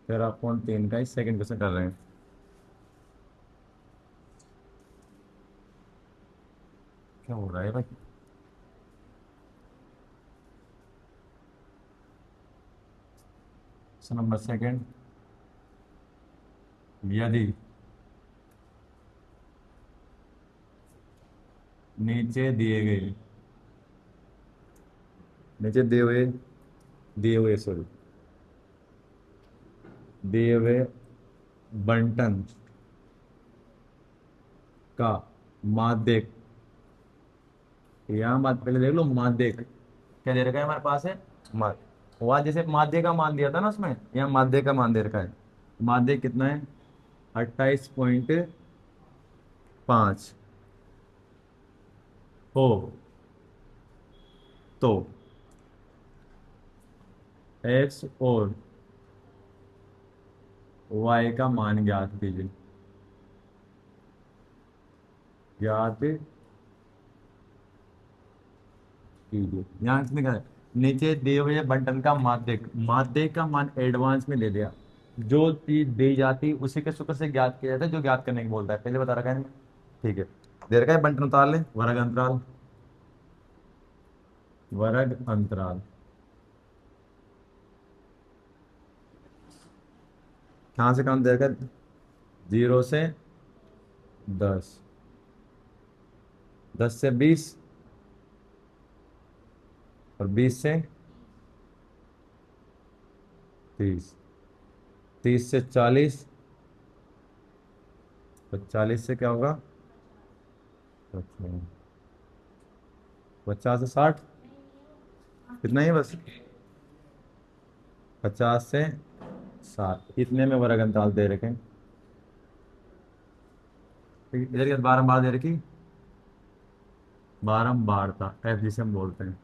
फिर आप कौन तीन का ही सेकंड क्वेश्चन कर रहे हैं। क्या हो रहा है भाई। क्वेश्चन नंबर सेकंड, यदि नीचे दिए गए, नीचे दिए हुए सॉरी, दिए हुए बंटन का माध्यक, यहाँ मत पहले देख लो माध्यक क्या दे रखा है हमारे पास है। माध्य वहां जैसे माध्य का मान दिया था ना उसमें, यहाँ माध्य का मान दे रखा है। माध्य कितना है, 28.5 हो तो एक्स और वाई का मान ज्ञात कीजिए। ज्ञात कीजिए, यहाँ किसने कहा है? नीचे दिए हुए बंटन का माध्यक, माध्यक का मान एडवांस में दे दिया। जो चीज दी जाती उसी के सूत्र से ज्ञात किया जाता है, जो ज्ञात करने की बोलता है, पहले बता रखा है ना। ठीक है, दे रखा है बंटन उतार ले, वर्ग अंतराल, वर्ग अंतराल कहाँ से कहाँ दे रखा है? 0 से 10, 10 से 20 और 20 से 30, 30 से 40 और 40 से क्या होगा? अच्छा, 50 से 60, कितना ही बस, 50 से 60 इतने में वर्ग अंतराल दे रखे हैं। ठीक है, इधर क्या बारंबार दे रखी, बारंबारता एफ जिसे हम बोलते हैं।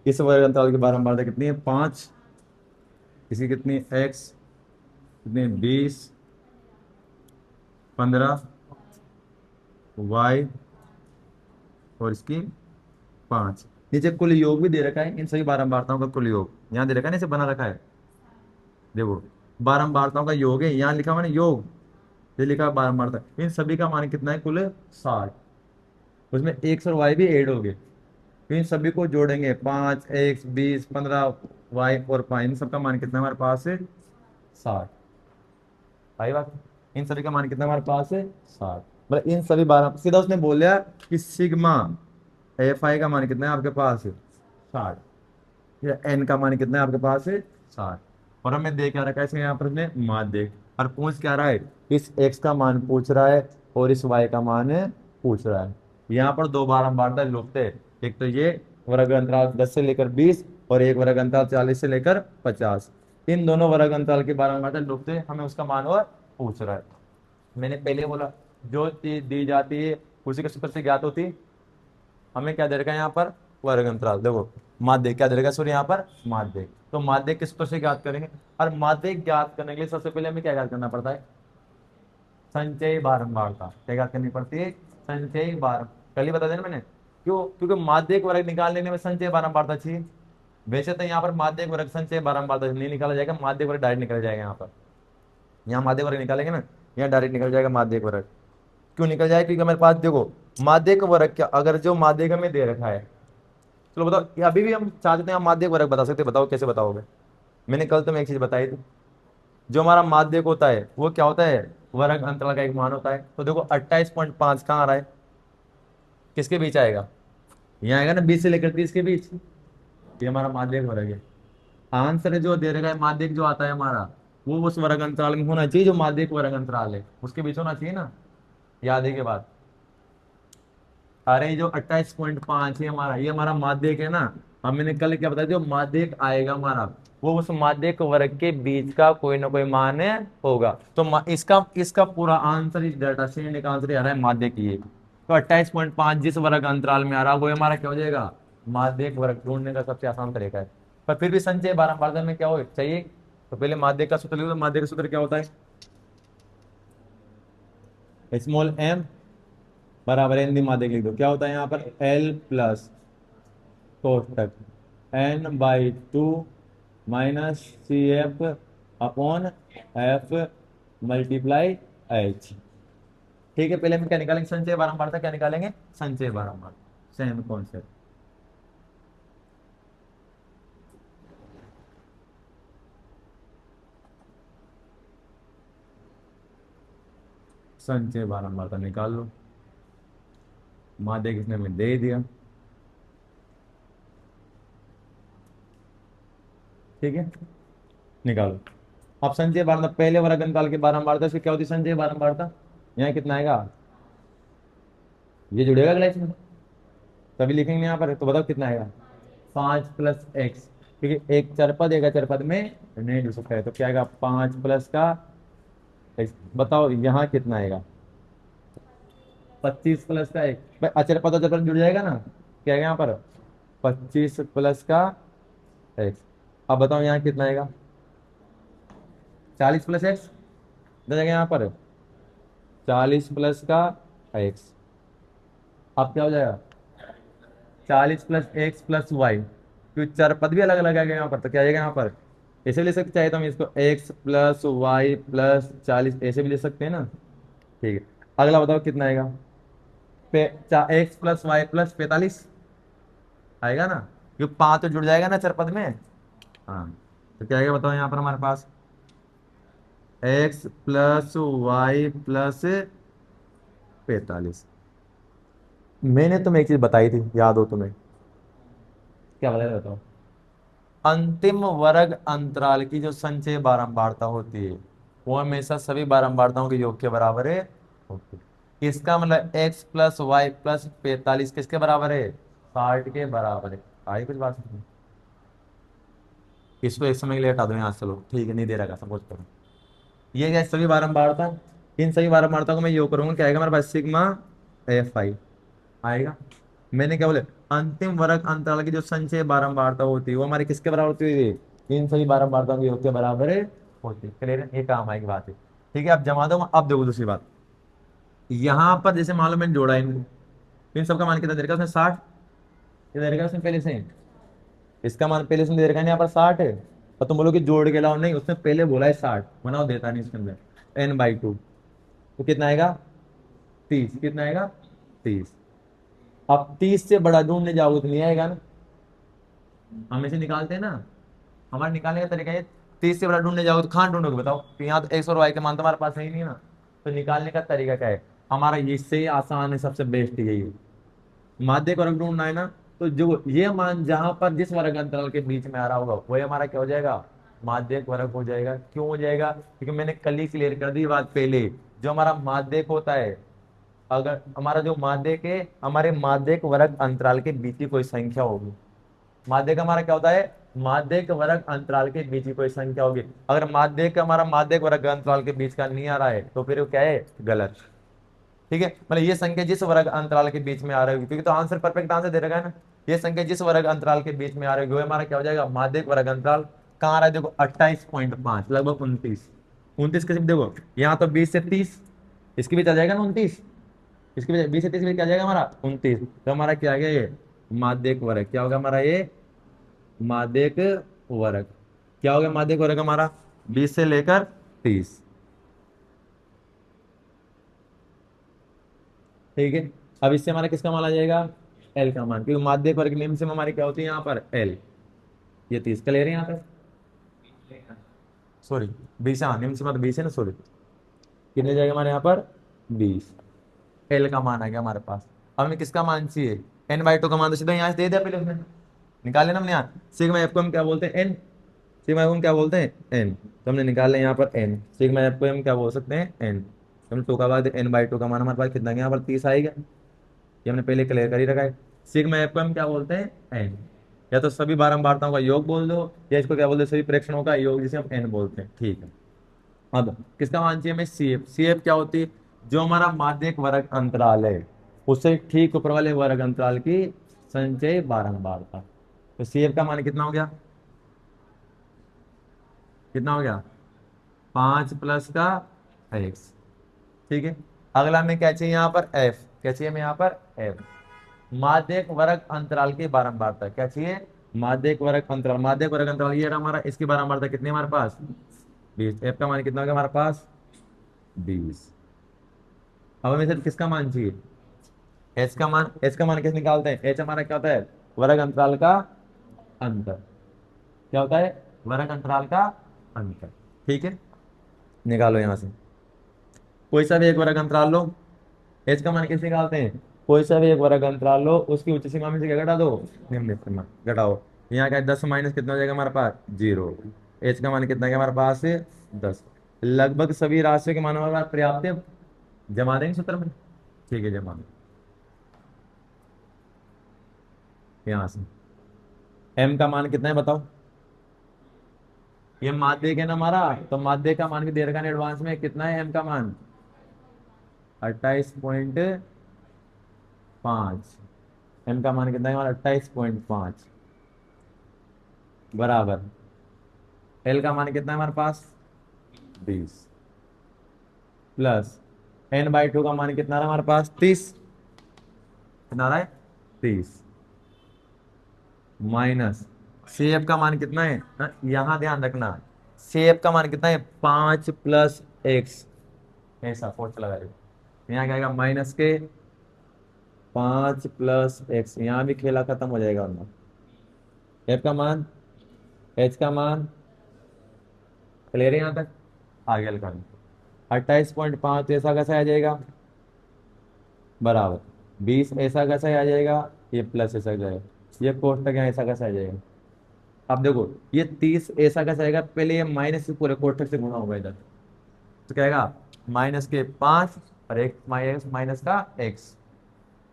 इस वर्ग अंतराल की बारंबारता कितनी है? 5। इसकी कितनी है? एक्स कितनी है? 20, 15, वाई और इसकी 5। नीचे कुल योग भी दे रखा है इन सभी बारंबारताओं का कुल योग, यहाँ दे रखा है ना, इसे बना रखा है। देखो, बारंबारताओं का योग है, यहाँ लिखा हुआ है ना योग, ये लिखा है बारंबारता, इन सभी का मान कितना है? कुल 60। उसमें एक्स और वाई भी ऐड हो गए, तो इन सभी को जोड़ेंगे, 5 एक्स, 20, 15 वाई और 5, इन सबका मान कितना है हमारे पास है? 60। भाई बात, इन सभी का मान कितना हमारे पास है? 60। मतलब इन सभी 12 सीधा उसने बोला कि सिग्मा एफ आई का मान कितना है आपके पास है? 60। या एन का मान कितना है आपके पास है? 60। और हमें दे क्या रखा है इसमें, यहाँ पर हमने मान दे, और पूछ क्या रहा है? इस एक्स का मान पूछ रहा है और इस वाई का मान पूछ रहा है। यहाँ पर दो बारंबारता लुप्त है, एक तो ये वर्ग अंतराल 10 से लेकर 20 और एक वर्ग अंतराल 40 से लेकर 50। इन दोनों वर्ग अंतराल की बारंबारता लुप्त है, हमें उसका मान और पूछ रहा है। मैंने पहले बोला, जो चीज दी जाती है उसी के सूत्र से ज्ञात होती है। हमें क्या दे रखा है यहाँ पर? वर्ग अंतराल। देखो, माध्यक क्या दे रखा है सूर्य यहाँ पर? माध्यक। तो माध्यक किस पर से ज्ञात करेंगे? और माध्यक ज्ञात करने के लिए सबसे पहले हमें क्या ज्ञात करना पड़ता है? संचयी बारंबारता। क्या ज्ञात करनी पड़ती है? संचयी बार, कल ही बता देना मैंने। क्यों? क्योंकि माध्यक वर्ग निकालने में संचय बारंबारता चाहिए। वैसे तो यहाँ पर माध्यक वर्ग संचय बारंबारता नहीं निकाला जाएगा, माध्यक वर्ग डायरेक्ट निकल जाएगा यहाँ पर। यहाँ माध्यक वर्ग निकालेंगे ना, यहाँ डायरेक्ट निकल जाएगा माध्यक वर्ग। क्यों निकल जाएगा? क्योंकि हमारे पास देखो, माध्यक वर्ग क्या, अगर जो माध्यक में दे रखा है, चलो बताओ, ये अभी भी हम चाहते हैं हम माध्यक वर्ग बता सकते हैं, बताओ कैसे बताओगे? मैंने कल तुम्हें एक चीज बताई थी, जो हमारा माध्यक होता है वो क्या होता है? वर्ग अंतराल का एक मान होता है। तो देखो 28.5 कहाँ आ रहा है? किसके बीच आएगा? यहाँ आएगा ना, 20 से लेकर 30 के बीच। ये हमारा माध्यक वर्ग है। आंसर जो दे रखा है माध्यक जो आता है हमारा, वो उस वर्ग अंतराल में होना चाहिए, जो माध्यक वर्ग अंतराल है उसके बीच होना चाहिए ना। याद है के बाद, अरे जो 28.5 है हमारा, ये हमारा माध्यक है ना। हम मैंने कल क्या बताया, जो माध्यक आएगा हमारा, वो उस माध्यक वर्ग के बीच का कोई ना कोई मान होगा। तो इसका इसका पूरा आंसर इस डाटा से आंसर आ रहा है माध्यक ये। तो 28.5 जिस वर्ग अंतराल में आ रहा है वो हमारा क्या हो जाएगा? माध्यक वर्ग ढूंढने का सबसे आसान तरीका है। पर फिर भी संचय बारंबारता में क्या हो चाहिए? तो पहले माध्यक का सूत्र लिखो, तो माध्यक का सूत्र क्या होता है? स्मॉल एम बराबर एन दी माध्यक लिख दो, क्या होता है यहाँ पर एल प्लस कोष्टक N by two minus C F upon F multiply H. ठीक है, पहले हम क्या निकालेंगे, संचय बारंबारता क्या निकालेंगे, संचय बारंबार, सेम कॉन्सेप्ट। संचय बारंबारता निकाल लो, माध्यक इसने हमें दे दिया। ठीक है, निकालो। अब संचय बारंबारता पहले वर्ग अंतराल के बारंबारता से क्या होती है संचय बारंबारता, यहाँ कितना आएगा, ये जुड़ेगा अगला इसमें, तभी लिखेंगे यहाँ पर, तो बताओ कितना आएगा 5 + x, क्योंकि एक चरपद एक अचरपद में नहीं जुड़ सकता है, तो क्या आएगा 5 + का x। बताओ यहाँ कितना आएगा 25 + का एक, अचरपद अचरपद जुड़ जाएगा ना, क्या आएगा यहाँ पर 25 + का x। अब बताओ यहाँ कितना आएगा 40 + x, हो जाएगा यहाँ पर 40 + का x। अब क्या हो जाएगा 40 + x + y, क्योंकि चार पद भी अलग अलग आएगा यहाँ पर, तो क्या आएगा यहाँ पर, ऐसे भी ले सकते चाहे तो हम इसको x + y + 40 ऐसे भी ले सकते हैं ना। ठीक है, अगला बताओ कितना आएगा x + y + 45 आएगा ना, क्योंकि 5 तो जुड़ जाएगा ना चार पद में। हाँ, तो क्या आएगा बताओ यहाँ पर हमारे पास x + y + 45। मैंने तुम्हें एक चीज बताई थी, याद हो तुम्हें, क्या बताया था बताओ, अंतिम वर्ग अंतराल की जो संचय बारंबारता होती है वो हमेशा सभी बारंबारताओं के योग के बराबर है होती है। इसका मतलब x + y + 45 किसके बराबर है, 60 के बराबर है। आई कुछ बात नहीं, इसको एक समय के लिए हटा दो यहाँ से, चलो ठीक है, नहीं दे रहा सपोज करो, ये क्या सभी बारंबारता, इन सभी बारंबारता को मैं योग करूंगा, क्या आएगा हमारे पास सिग्मा एफ आई आएगा। मैंने क्या बोले, अंतिम वर्ग अंतराल की जो संचय बारंबारता होती है वो हमारी किसके बराबर होती है, इन सभी बारंबारताओं के योग के बराबर है होती है। क्लियर है, ये काम आएगी बात है। ठीक है, अब जमा दो। अब देखो दूसरी बात, यहाँ पर जैसे मान लो मैंने जोड़ा इन सबका मान कितना दे रखा है उसने 60, ये दे रखा है उसने पहले से, इसका मान पहले से दे रखा है यहाँ पर 60 है, और तुम बोलो कि जोड़ के लाओ, नहीं उसने पहले बोला है 60, बनाओ देता नहीं इसके अंदर n/2, तो कितना आएगा 30, कितना आएगा 30। अब 30 से बड़ा ढूंढने जाओगे तो नहीं आएगा ना, हम इसे निकालते हैं ना, हमारे निकालने का तरीका है 30 से बड़ा ढूंढने जाओगे तो कहाँ ढूंढोगे बताओ, तो यहाँ तो एक्स और वाई के मान तो हमारे पास है ही नहीं ना, तो निकालने का तरीका क्या है हमारा, इससे आसान है, सबसे बेस्ट यही है, माध्यक वर्ग ढूंढना है ना, तो जो ये मान जहां पर जिस वर्ग अंतराल के बीच में आ रहा होगा वही हमारा क्या हो जाएगा, माध्यक वर्ग हो जाएगा। क्यों हो जाएगा, क्योंकि मैंने कल ही क्लियर कर दी बात पहले, जो हमारा माध्यक होता है, अगर हमारा जो माध्यक है, हमारे माध्यक वर्ग अंतराल के बीच की कोई संख्या होगी, माध्यक हमारा क्या होता है, माध्यक वर्ग अंतराल के बीच की कोई संख्या होगी। अगर माध्यक हमारा माध्यक वर्ग अंतराल के बीच का नहीं आ रहा है तो फिर वो क्या है, गलत। ठीक है, मतलब ये संख्या जिस वर्ग अंतराल के बीच में आ रही होगी, क्योंकि तो आंसर परफेक्ट आंसर दे रखा है ना, ये संख्या जिस वर्ग अंतराल के बीच में आ रही होगी वो हमारा क्या हो जाएगा, माध्यक वर्ग अंतराल। कहाँ आ रहा है देखो 28.5 लगभग 29, 29 किसी देखो, यहाँ तो 20 से 30, इसके बीच आ जाएगा ना 29, इसके बीच 20 से 30 के बीच क्या आ जाएगा हमारा 29, तो हमारा क्या आ गया ये माध्यक वर्ग, क्या होगा हमारा ये माध्यक वर्ग, क्या हो गया माध्यक वर्ग हमारा 20 से लेकर 30। ठीक है, अब इससे हमारा किसका मान आ जाएगा, एल का मान, क्योंकि माध्यक वर्ग निम्न से हमारी क्या होती है यहाँ पर एल, ये 30 का ले रहे हैं यहाँ पर, सॉरी 20, हाँ निम्न से मतलब 20 है ना, सॉरी कितने जाएगा हमारे यहाँ पर 20, एल का मान आ गया हमारे पास। अब हमें किसका मान चाहिए, n/2 का मान, तो सीधा यहाँ से दे दिया पहले उसने, निकाल लेना हमने यहाँ, सिग्मा एफ को हम क्या बोलते हैं एन, सिग्मा एफ को हम क्या बोलते हैं एन, तो हमने निकाल लिया यहाँ पर एन, सिग्मा एफ को हम क्या बोल सकते हैं एन, हमने 2 का बाद n/2 का मान हमारे पास कितना यहाँ पर 30 आएगा, ये हमने पहले क्लियर कर ही रखा है। सिग्मा एफ को हम क्या बोलते हैं एन, या तो सभी बारंबारताओं का योग बोल दो, या इसको क्या बोलते हैं सभी प्रेक्षणों का योग जिसे हम एन बोलते हैं। ठीक है, अब किसका मान चाहिए हमें, सी एफ क्या होती है, जो हमारा माध्यक वर्ग अंतराल है उससे ठीक ऊपर वाले वर्ग अंतराल की संचय बारंबारता, तो सी एफ का मान कितना हो गया, कितना हो गया 5 + का x। ठीक है, अगला में क्या चाहिए यहाँ पर एफ, क्या चाहिए हमें यहाँ पर एफ, माध्यक वर्ग अंतराल की बारंबारता। क्या चाहिए? माध्यक वर्ग अंतराल, माध्यक वर्ग अंतराल ये रहा हमारा, इसकी बारंबारता कितनी है हमारे पास? 20। एफ का मान कितना हो गया हमारे पास? 20। अब हमें सिर्फ किसका मान चाहिए? एच का मान। एच का मान कैसे निकालते हैं? एच हमारा क्या होता है? वर्ग अंतराल का अंतर। क्या होता है? वर्ग अंतराल का अंतर। ठीक है, निकालो यहां से कोई सा भी एक वर्ग अंतराल लो। एच का मान कैसे निकालते हैं? कोई सा भी एक वर्ग अंतराल लो, उसकी उच्च सीमा में से क्या घटा दो? निम्न सीमा घटाओ। यहाँ क्या है? 10 माइनस कितना हो जाएगा हमारे पास? 0। एच का मान कितना है हमारे पास? 10। लगभग सभी राशियों के मान हमारे पास पर्याप्त है। जमा देंगे सूत्र में। ठीक है, जमा यहाँ से। एम का मान कितना है बताओ? ये माध्यक है ना हमारा, तो माध्यक का मान भी दे रखा है एडवांस में। कितना है एम का मान? 28.5। एम का मान कितना है हमारा? 28.5 बराबर। एल का मान कितना है हमारे पास? 20 प्लस n/2 का मान कितना रहा हमारे पास? 30। कितना रहा है? 30 माइनस CF का मान कितना है? यहाँ ध्यान रखना, CF का मान कितना है? 5 प्लस एक्स। ऐसा फोर्थ लगा दो। यहाँ क्या आएगा? माइनस के 5 प्लस एक्स। यहाँ भी खेला खत्म हो जाएगा वरना। एफ का मान, एच का मान क्लियर है यहाँ तक? आगे हल करना। 28.5 ऐसा कैसा आ जाएगा? बराबर 20 ऐसा कैसा आ जाएगा? ये प्लस ऐसा जाएगा। ये कोष्टक यहाँ ऐसा कैसा आ जाएगा? अब देखो, ये 30 ऐसा कैसा आएगा? पहले ये माइनस से पूरे कोष्टक से गुणा होगा इधर, तो क्या आएगा? माइनस के 5 और एक माइनस माइनस का एक्स।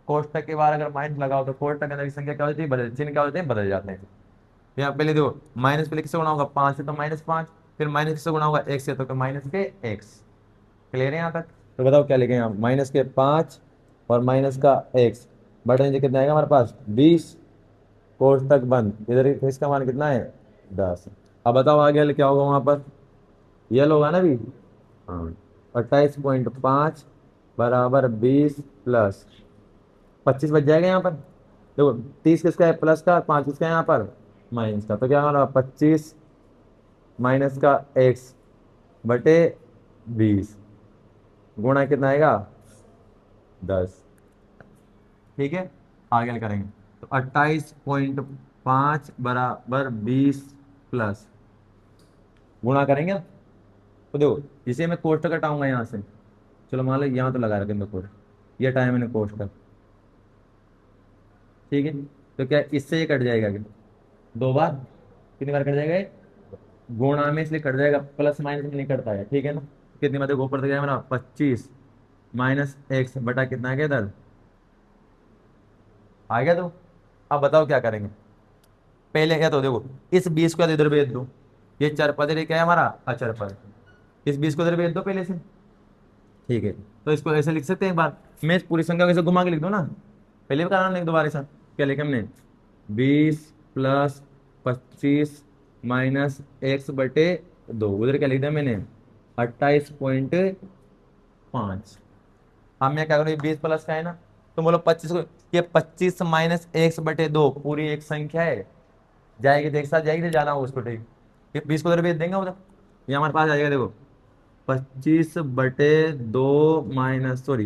कोष्टक के बाद अगर माइनस लगाओ तो कोष्टक के अंदर की संख्या क्या हो जाती है? बदल, चिन्ह क्या होते हैं? बदल जाते हैं। यहाँ पहले देखो, माइनस पहले किससे गुणा होगा? 5 से, तो -5। फिर माइनस किससे गुणा होगा? एक्स से, तो माइनस के एक्स। क्लियर है यहाँ तक? तो बताओ क्या लिखें यहाँ? माइनस के 5 और माइनस का एक्स बटे नीचे कितना आएगा हमारे पास? 20। कोष्टक बंद। इधर इसका मान कितना है? 10। अब बताओ आगे हल क्या होगा वहां पर? ये होगा ना भी। हाँ, 28.5 बराबर 20 प्लस 25 बच जाएगा यहाँ पर। देखो, 30 किसका है? प्लस का। 5 किसका है यहाँ पर? माइनस का। तो क्या हमारा 25 माइनस का एक्स बटे 20 गुणा कितना आएगा? 10। ठीक है, आगे हल करेंगे। तो 28.5 बराबर 20 प्लस गुणा करेंगे। तो देखो, इसे मैं कोष्टक हटाऊंगा यहाँ से। चलो मान लो यहाँ तो लगा रखे मैं कोष्टक, ये टाइम मैंने कोष्टक। ठीक है, तो क्या इससे ये कट जाएगा क्या? 2 बार। कितनी बार कट जाएगा ये? गुणा में इसलिए कट जाएगा, प्लस माइनस में नहीं कटता है। ठीक है ना? कितनी बार देखो ऊपर तक जाएगा मेरा? 25 माइनस एक्स बटा कितना आ गया इधर? आ गया। तो अब बताओ क्या करेंगे? पहले क्या, तो देखो, इस 20 को इधर भेज दो। ये चर पद, ये क्या है हमारा? अचर पद। इस 20 को इधर भेज दो पहले से। ठीक है, तो इसको ऐसे लिख सकते हैं एक बार। मैं इस पूरी संख्या को ऐसे घुमा के लिख दो ना। पहले भी कराना, लिख दोबारा ऐसा। क्या लिखा हमने? 20 प्लस 25 माइनस एक्स बटे 2। उधर क्या लिख दिया मैंने? 28.5। अब मैं क्या करूँ? 20 प्लस का है ना, तो बोलो 25 को। ये 25 माइनस एक्स बटे 2 पूरी एक संख्या है। जाएगी तो एक साथ जाएगी, तो जाना हो उसको। ठीक, ये 20 को उधर भेज देंगे उधर। ये हमारे पास आ जाएगा देखो, 25/2 माइनस, सॉरी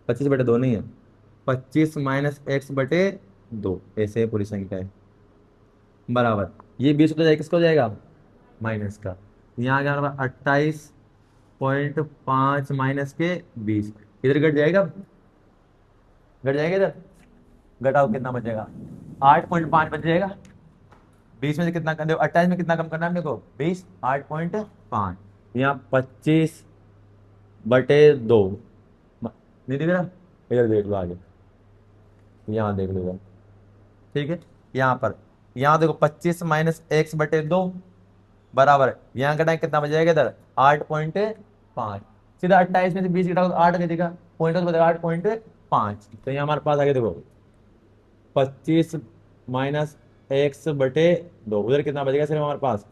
25/2 नहीं है, 25 माइनस एक्स बटे 2, ऐसे पूरी संख्या है। बराबर ये 20 हो जाएगा, किसको हो जाएगा? माइनस का। यहाँ आ गया हमारा 28.5 माइनस के 20। इधर घट जाएगा, घट जाएगा इधर। घटाओ कितना बचेगा? 8.5 बच जाएगा। 20 में से कितना कर दो? 28 में कितना कम करना है मेरे को? 20। 8.5 यहाँ 25/2 नहीं दिख रहा? इधर देख लो आगे, यहाँ देख लो इधर। ठीक है, यहाँ पर, यहाँ देखो 25 माइनस एक्स बटे 2 बराबर, यहाँ घटाएं कितना बच जाएगा इधर? 8.5। सीधा 28 में से 20 घटाओ तो 8 देगा, पॉइंट बचेगा 8.5। तो यहाँ हमारे पास आगे देखो 25 माइनस एक्स बटे 2, उधर कितना बचेगा सिर्फ हमारे पास?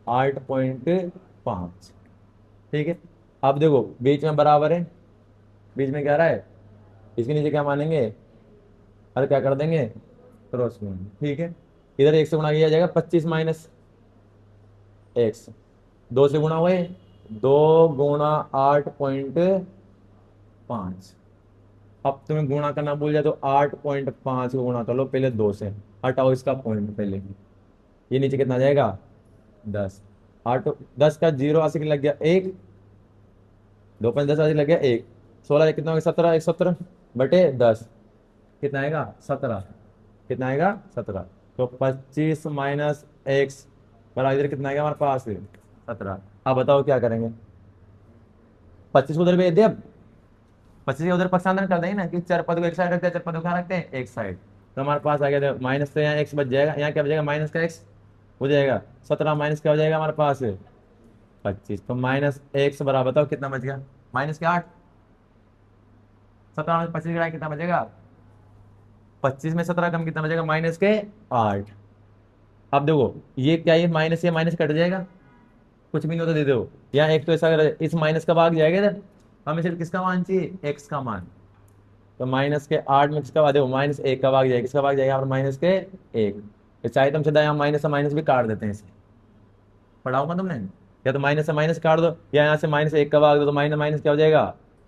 8.5। ठीक है, अब देखो बीच में बराबर है, बीच में क्या रहा है, इसके नीचे क्या मानेंगे, अरे क्या कर देंगे, क्रॉस में, ठीक है। इधर एक से गुणा किया जाएगा 25 माइनस एक्स, दो से गुणा हुए, 2 गुणा 8.5। अब तुम्हें गुणा करना भूल जाए तो 8.5 को गुणा कर लो पहले 2 से, हटाओ इसका पॉइंट पहले, ये नीचे कितना आ जाएगा 10, 8 10 का 0 80 लग गया 1, 2 5 10 80 लग गया 1, 16 कितना हो गया 17, 117 बटे 10 कितना आएगा 17, कितना आएगा 17। तो 25 माइनस एक्स बराबर इधर कितना आएगा हमारे पास 17। अब बताओ क्या करेंगे, 25 को उधर भेज दे, अब 25 उधर पक्षांतरण कर देंगे ना कि चर पद को एक साइड रखते हैं, चर पद को कहाँ रखते हैं एक साइड। तो हमारे पास आ गया माइनस, तो यहाँ एक्स बच जाएगा, यहाँ क्या बचेगा माइनस का एक्स हो जाएगा, 17 माइनस क्या हो जाएगा हमारे पास 25। तो माइनस एक्स बराबर बताओ कितना बच गया, माइनस के 8, 17 में 25 गिराए कितना बचेगा, 25 में 17 कम कितना बचेगा माइनस के 8। अब देखो ये क्या, ये माइनस कट जाएगा, कुछ भी नहीं होता दे दो, यहाँ एक तो ऐसा अगर इस माइनस का भाग जाएगा इधर, हमें सिर्फ किसका मान चाहिए एक्स का मान। तो माइनस के 8 में किसका भाग, देखो माइनस 1 का भाग जाएगा, किसका भाग जाएगा यहाँ पर माइनस के 1। तो चाहे तुम सीधा यहाँ माइनस से माइनस भी काट देते हैं, इसे पढ़ाऊंगा तुमने, या तो माइनस से माइनस काट दो या यहाँ से माइनस 1 का भाग दो, तो माइनस माइनस क्या हो जाएगा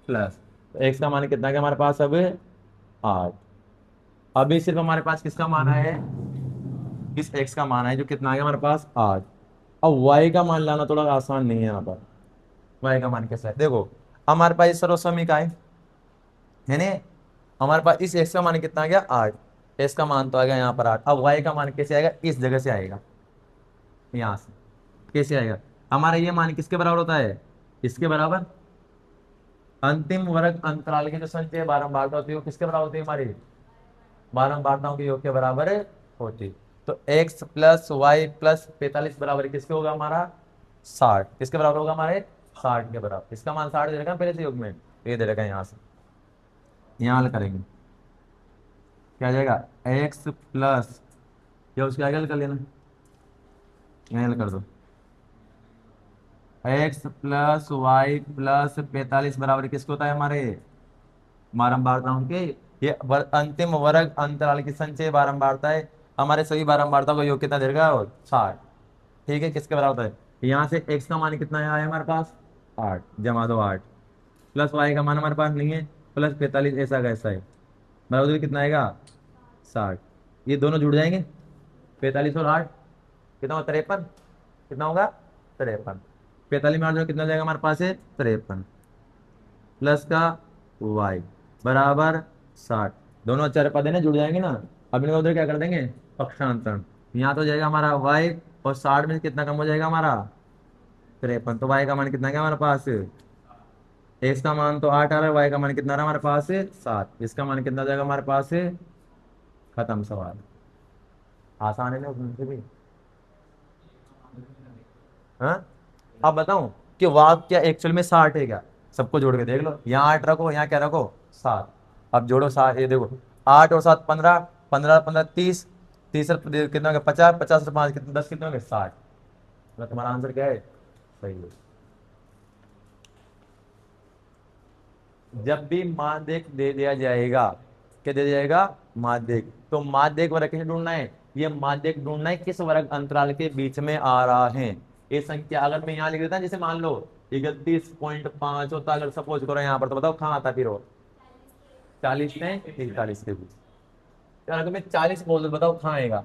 प्लस। तो एक्स का मान कितना क्या हमारे पास अब 8। अभी सिर्फ हमारे पास किसका मान है, इस एक्स का मान है जो कितना आ गया हमारे पास 8। अब वाई का मान लाना थोड़ा आसान नहीं है यहाँ पर, वाई का मान कैसा है देखो, हमारे पास इस सर्वसमीका है ना, हमारे पास इस एक्स का मान कितना आ गया 8, एक्स का मान तो आ गया यहाँ पर 8। अब वाई का मान कैसे आएगा, इस जगह से आएगा, यहाँ से कैसे आएगा, हमारा ये मान किसके बराबर होता है, इसके बराबर, अंतिम वर्ग अंतराल की जो संख्या बारंबारता होती है वो किसके बराबर होती है, हमारी बारंबारताओं के योग के बराबर होती। तो x प्लस वाई प्लस 45 बराबर किसके होगा हमारा 60, किसके बराबर होगा हमारे 60 के बराबर। इसका मान 60 दे रखा है पहले से योग में, ये दे रखा है यहाँ से, यहाँ हल करेंगे क्या आ जाएगा x प्लस, या उसके आगे हल कर लेना, यहाँ हल कर दो, x प्लस वाई प्लस 45 बराबर किसके होता है हमारे बारंबारताओं के, ये अंतिम वर्ग अंतराल की संचय बारंबारता है, हमारे सभी बारंबारता को योग कितना दे रखा है 60, ठीक है। किसके बराबर होता है, यहाँ से x का मान कितना है हमारे पास 8, जमा दो 8, प्लस y का मान हमारे पास नहीं है, प्लस 45 ऐसा का ऐसा है, बराबर कितना आएगा 60, ये दोनों जुड़ जाएंगे 45 और 8 कितना होगा 53, कितना होगा 53, 45 में 8 कितना जाएगा हमारे पास है 53, प्लस का y बराबर 60, दोनों अचार पद है ना जुड़ जाएंगे ना। अब इनका उधर क्या कर देंगे पक्षांतरण, यहाँ तो जाएगा हमारा y और 60 में से कितना कम हो जाएगा हमारा 53, तो y का मान कितना गया हमारे पास, x का मान तो 8 आ रहा है, y का मान कितना आ रहा है हमारे पास 7, इसका मान कितना जाएगा हमारे पास, खत्म सवाल। आसान है ना उसमें से भी, हाँ। अब बताऊं कि वाक्य एक्चुअल में 60 है क्या, सबको जोड़ के देख लो, यहाँ 8 रखो यहाँ क्या रखो 7, अब जोड़ो 7, ये देखो 8 और 7 15, 15 15 30, 30 कितना हो गया 50, 50 और 5 कितना 10 कितना हो गया 60। तो तुम्हारा आंसर क्या है सही है। जब भी माध्यक दे दिया जाएगा, क्या दे दिया जाएगा माध्यक, तो माध्यक वर्ग कैसे ढूंढना है, ये माध्यक ढूंढना है किस वर्ग अंतराल के बीच में आ रहा है। ये संख्या अगर मैं यहाँ लिख देता जैसे मान लो 31.5 होता, अगर सपोज करो यहाँ पर, तो बताओ कहाँ आता फिर वो 40 से 41 के बीच, अगर मैं 40 बोल दो बताओ कहाँ आएगा,